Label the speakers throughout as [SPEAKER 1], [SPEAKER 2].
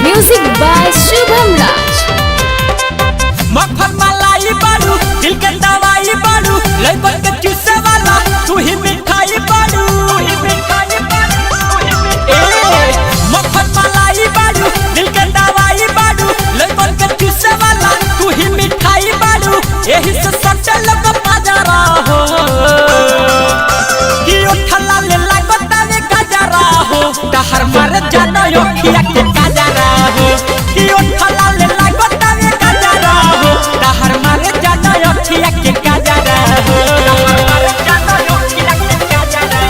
[SPEAKER 1] Music by Shubham राज।
[SPEAKER 2] मक्खन मलाई बारू दिल के दवाई बारू लइबन के चूसे वाला तू ही मिठाई बारू मक्खन मलाई बारू दिल के दवाई बारू लइबन के चूसे वाला तू ही मिठाई बारू यही से सच्चा लोग बाजारा हो कि उठला ले लागता में गजरा हो डहर मार जाना योखिया के गजरा हो कि उठला ले लागता में गजरा हो डहर मार जाना योखिया के गजरा हो डहर मार जाना योखिया के गजरा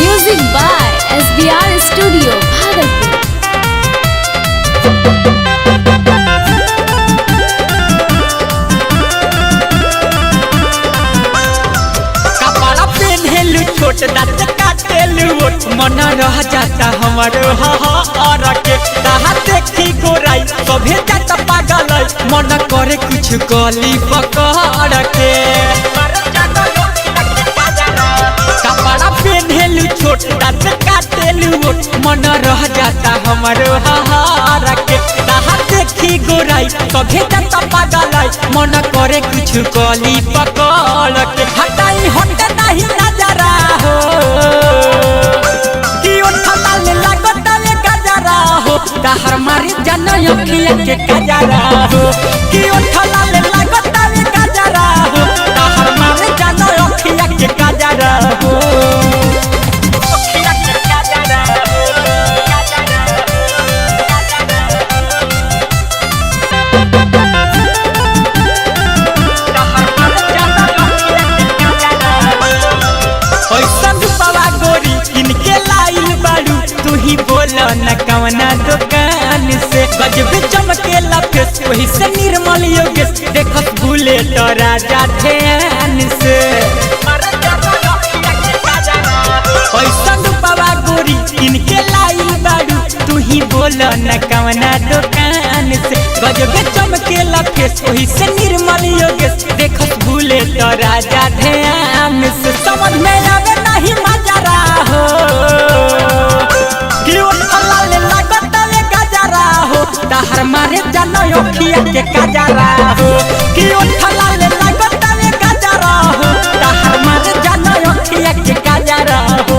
[SPEAKER 1] music by SBR studio Bhagalpur.
[SPEAKER 2] छोट दांत काटेलू मन रह जाता हमारो हर के कहा देखी गोराई सभे जाता पागल मन करे कुछ गली पकड़ के कपड़ा पहनेलू छोट दांत काटेलू मन रह जाता हमारो हर के कहा देखी गोराई सभे जाता पागल मन करे कुछ गली पकड़ के हटाई हट नहीं नजरा हो कि उठला ले लागता में गजरा हो डहर मारी जाना योखिया के गजरा हो कि उठला ले लागता में गजरा हो डहर मारी जाना योखिया के गजरा हो योखिया के गजरा न कवना दुकान से गजब चमकेला फेस वही से निर्मल योगेश देखत भूले तो राजा ध्यान से पैसा रूपवा गोरी इनके लाई बारू तू ही बोल न कवना दुकान से गजब चमकेला फेस वही से निर्मल योगेश देखत भूले तो राजा ध्यान से समझ में आवे नहीं मजरा हो डहर मारे जाना योखिया के गजरा हो कि उठला ले लागता में गजरा हो डहर मारे जाना योखिया के गजरा हो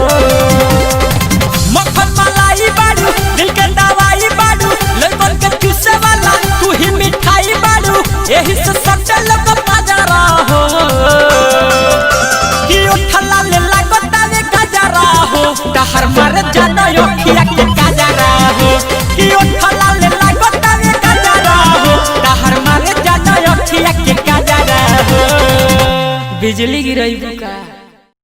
[SPEAKER 2] मक्खन मलाई बारू दिल के दवाई बारू लइबन के चूसे वाला तू ही मिठाई बारू यही से सच्चा लोग बाजारा हो कि उठला ले लागता में गजरा हो डहर मारे जाना योखिया के गजरा हो कि उठला ले बिजली गिराई।